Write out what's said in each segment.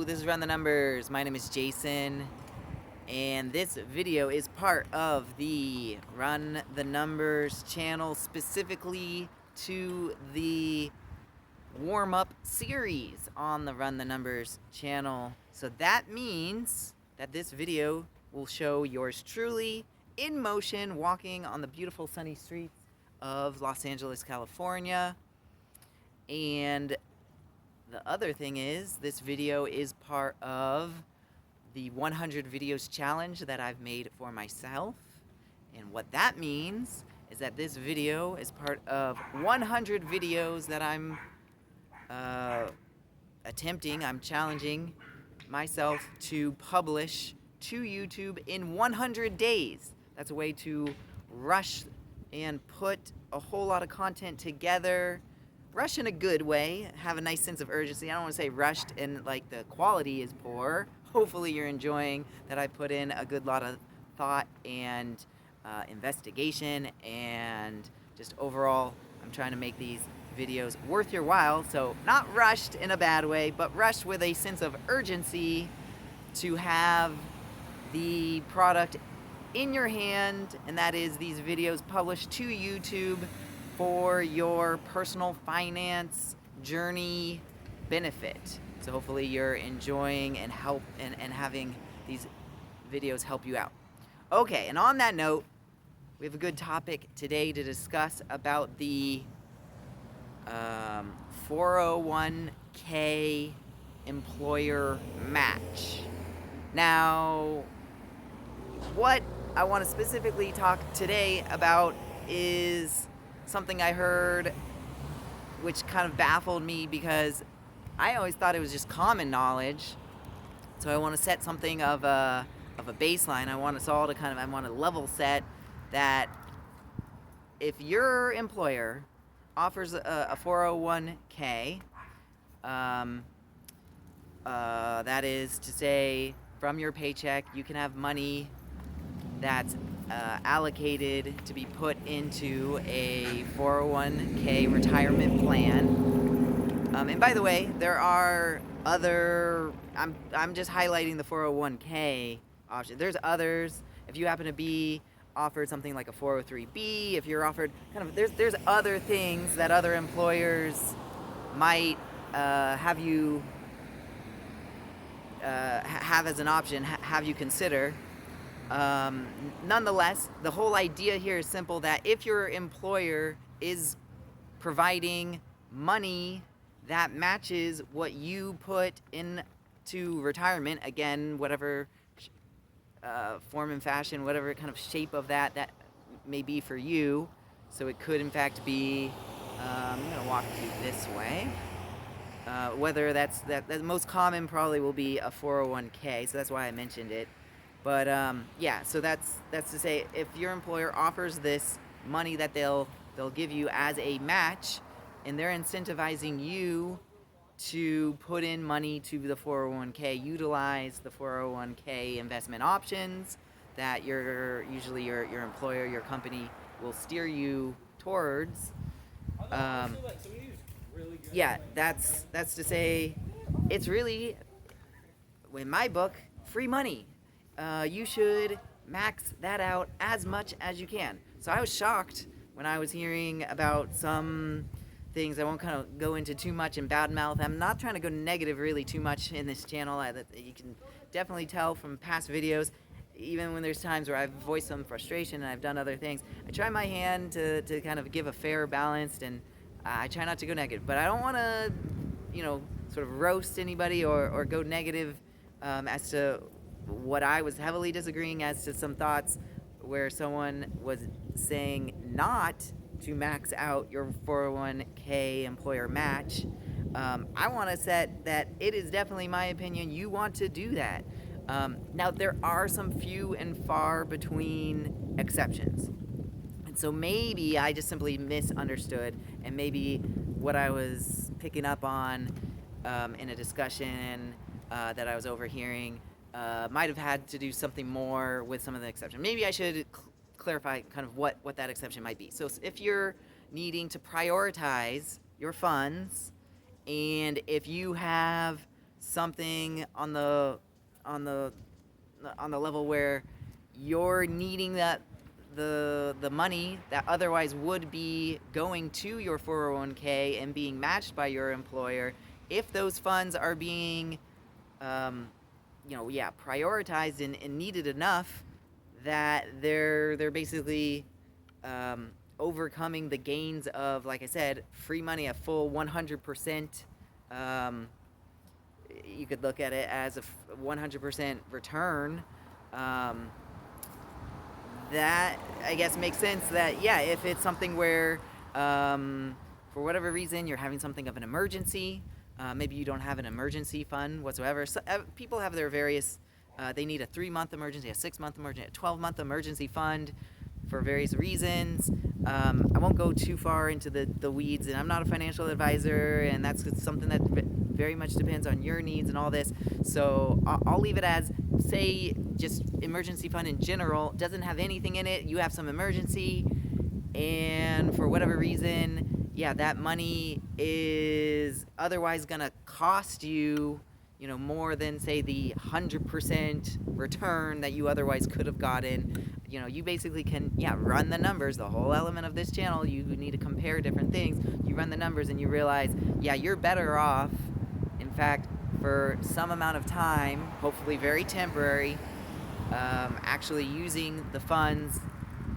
this is Run the Numbers. My name is Jason, and this video is part of the Run the Numbers channel, specifically to the warm-up series on the Run the Numbers channel. So that means that this video will show yours truly in motion, walking on the beautiful sunny streets of Los Angeles, California. And the other thing is, this video is part of the 100 videos challenge that I've made for myself. And what that means is that this video is part of 100 videos that I'm I'm challenging myself to publish to YouTube in 100 days. That's a way to rush and put a whole lot of content together. Rush in a good way, have a nice sense of urgency. I don't want to say rushed and like the quality is poor. Hopefully you're enjoying that I put in a good lot of thought and investigation, and just overall I'm trying to make these videos worth your while. So not rushed in a bad way, but rushed with a sense of urgency to have the product in your hand, and that is these videos published to YouTube for your personal finance journey benefit. So hopefully you're enjoying and having these videos help you out. Okay, and on that note, we have a good topic today to discuss about the 401k employer match. Now, what I want to specifically talk today about is something I heard which kind of baffled me, because I always thought it was just common knowledge. So I want to set something of a baseline. I want us all to I want to level set that if your employer offers a 401k, that is to say, from your paycheck you can have money that's allocated to be put into a 401k retirement plan. And by the way, there are other, I'm just highlighting the 401k option. There's others. If you happen to be offered something like a 403b, if you're offered there's other things that other employers might have you have as an option, have you consider. Nonetheless, the whole idea here is simple, that if your employer is providing money that matches what you put into retirement, again, whatever form and fashion, whatever kind of shape of that may be for you. So it could in fact be, I'm going to walk you this way. Whether that's the most common probably will be a 401k, so that's why I mentioned it. But yeah, so that's to say, if your employer offers this money that they'll give you as a match, and they're incentivizing you to put in money to the 401k, utilize the 401k investment options that usually your employer, your company will steer you towards. Yeah, that's to say, it's really, in my book, free money. You should max that out as much as you can. So I was shocked when I was hearing about some things. I won't kind of go into too much and badmouth. I'm not trying to go negative really too much in this channel. You can definitely tell from past videos, even when there's times where I've voiced some frustration and I've done other things, I try my hand to kind of give a fair, balanced, and I try not to go negative. But I don't want to, sort of roast anybody or go negative as to what I was heavily disagreeing as to some thoughts where someone was saying not to max out your 401k employer match. I want to set that it is definitely my opinion you want to do that. Now, there are some few and far between exceptions. And so maybe I just simply misunderstood, and maybe what I was picking up on in a discussion that I was overhearing might have had to do something more with some of the exceptions. Maybe I should clarify kind of what that exception might be. So if you're needing to prioritize your funds, and if you have something on the level where you're needing the money that otherwise would be going to your 401k and being matched by your employer, if those funds are being prioritized and needed enough that they're basically overcoming the gains of, like I said, free money, a full 100%. You could look at it as a 100% return. That, I guess, makes sense that, yeah, if it's something where for whatever reason you're having something of an emergency, maybe you don't have an emergency fund whatsoever. So, people have their various, they need a 3-month emergency, a 6-month emergency, a 12-month emergency fund for various reasons. I won't go too far into the weeds, and I'm not a financial advisor, and that's something that very much depends on your needs and all this. So I'll leave it as, say, just emergency fund in general doesn't have anything in it. You have some emergency, and for whatever reason, yeah, that money is otherwise gonna cost you, more than, say, the 100% return that you otherwise could have gotten. You basically can, run the numbers. The whole element of this channel, you need to compare different things. You run the numbers and you realize, you're better off, in fact, for some amount of time, hopefully very temporary, actually using the funds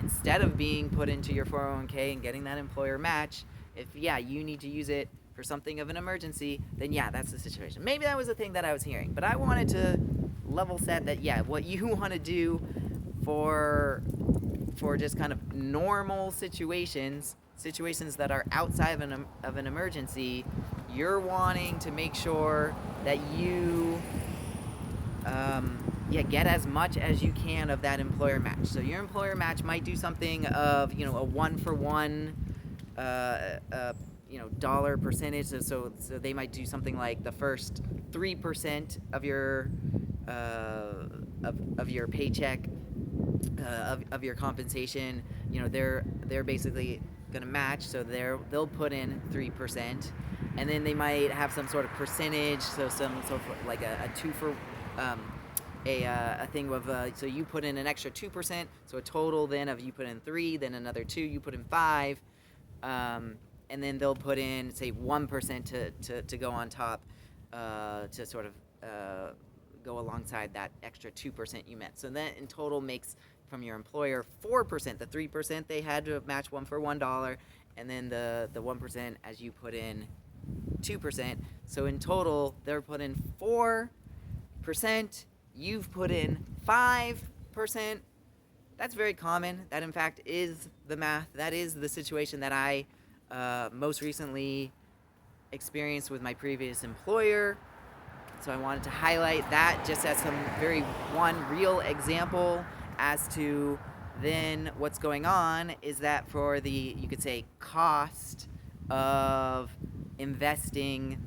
instead of being put into your 401k and getting that employer match. If, you need to use it for something of an emergency, then that's the situation. Maybe that was the thing that I was hearing, but I wanted to level set that, what you want to do for just kind of normal situations that are outside of an emergency, you're wanting to make sure that you get as much as you can of that employer match. So your employer match might do something of, a 1-for-1 dollar percentage. So they might do something like the first 3% of your of your paycheck, of your compensation, they're basically going to match. So they'll put in 3%, and then they might have some sort of percentage. So some sort of like a two for a thing of so you put in an extra 2%. So a total then of, you put in 3, then another 2, you put in 5. And then they'll put in, say, 1% to go on top, to sort of go alongside that extra 2% you met. So that in total makes, from your employer, 4%. The 3% they had to match $1 for $1, and then the 1% as you put in 2%. So in total, they're put in 4%. You've put in 5%. That's very common. That, in fact, is the math. That is the situation that I most recently experienced with my previous employer. So I wanted to highlight that just as some one real example as to then what's going on is that for the, you could say, cost of investing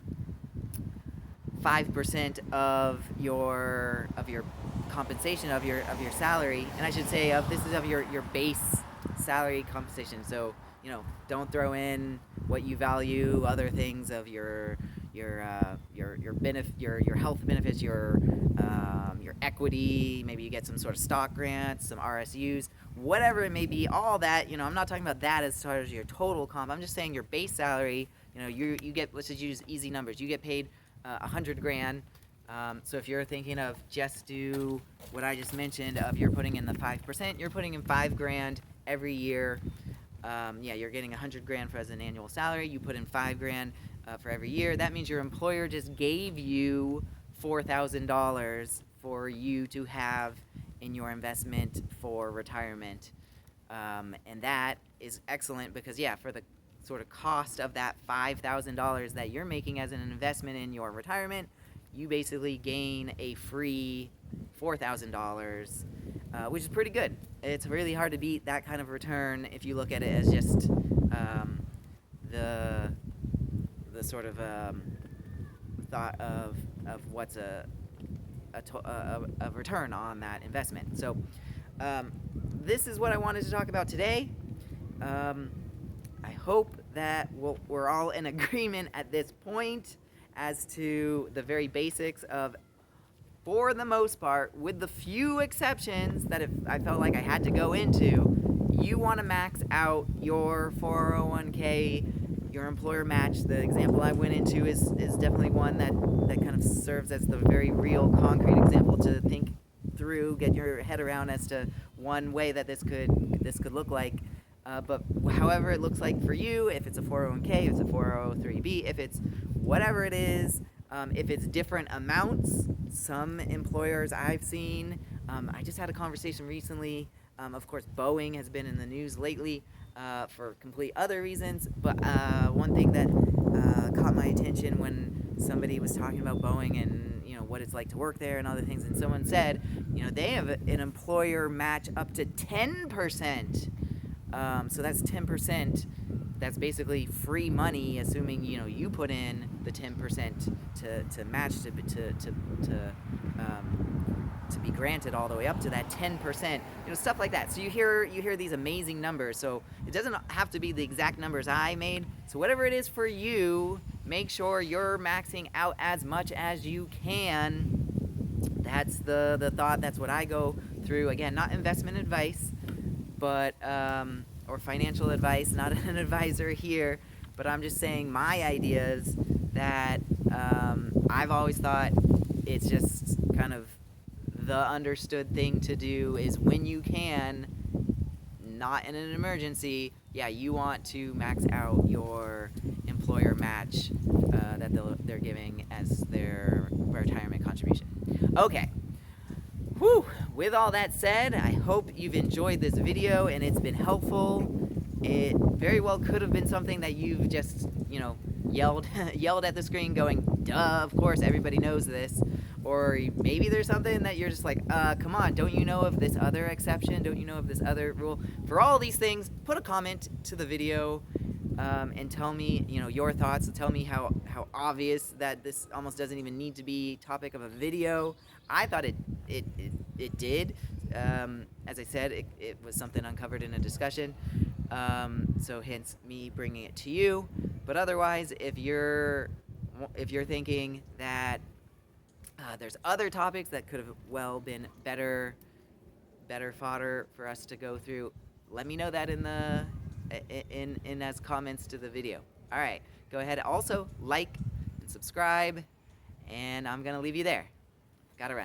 5% of your compensation, of your salary, and I should say this is of your base salary compensation. So don't throw in what you value, other things of your benefit, your health benefits, your equity. Maybe you get some sort of stock grants, some RSUs, whatever it may be. All that, I'm not talking about that as far as your total comp. I'm just saying your base salary. You get, let's just use easy numbers. You get paid $100,000. So if you're thinking of just do what I just mentioned, of you're putting in the 5%, you're putting in $5,000 every year. You're getting $100,000 for as an annual salary. You put in $5,000 for every year. That means your employer just gave you $4,000 for you to have in your investment for retirement, and that is excellent because for the sort of cost of that $5,000 that you're making as an investment in your retirement, you basically gain a free $4,000, which is pretty good. It's really hard to beat that kind of return if you look at it as just the sort of thought of what's a return on that investment. So this is what I wanted to talk about today. I hope that we're all in agreement at this point as to the very basics of, for the most part, with the few exceptions that if I felt like I had to go into, you want to max out your 401k, your employer match. The example I went into is definitely one that kind of serves as the very real concrete example to think through, get your head around as to one way that this could look like. But however it looks like for you, if it's a 401k, if it's a 403b, if it's whatever it is, if it's different amounts, some employers I've seen, I just had a conversation recently. Of course, Boeing has been in the news lately for complete other reasons, but one thing that caught my attention when somebody was talking about Boeing and what it's like to work there and other things, and someone said, they have an employer match up to 10%. So that's 10%. That's basically free money, assuming you put in the 10% to match to be granted all the way up to that 10%. Stuff like that. So you hear these amazing numbers. So it doesn't have to be the exact numbers I made. So whatever it is for you, make sure you're maxing out as much as you can. That's the thought. That's what I go through. Again, not investment advice, but or financial advice, not an advisor here, but I'm just saying my ideas that I've always thought it's just kind of the understood thing to do is when you can, not in an emergency, you want to max out your employer match that they're giving as their retirement contribution. Okay. Whew. With all that said, I hope you've enjoyed this video and it's been helpful. It very well could have been something that you've just, yelled at the screen going, duh, of course, everybody knows this. Or maybe there's something that you're just like, come on, don't you know of this other exception? Don't you know of this other rule? For all these things, put a comment to the video and tell me, your thoughts. Tell me how obvious that this almost doesn't even need to be topic of a video. I thought it did. As I said, it was something uncovered in a discussion. So hence me bringing it to you. But otherwise, if you're thinking that there's other topics that could have well been better fodder for us to go through, let me know that in as comments to the video. All right, go ahead. Also like and subscribe, and I'm gonna leave you there. Gotta run.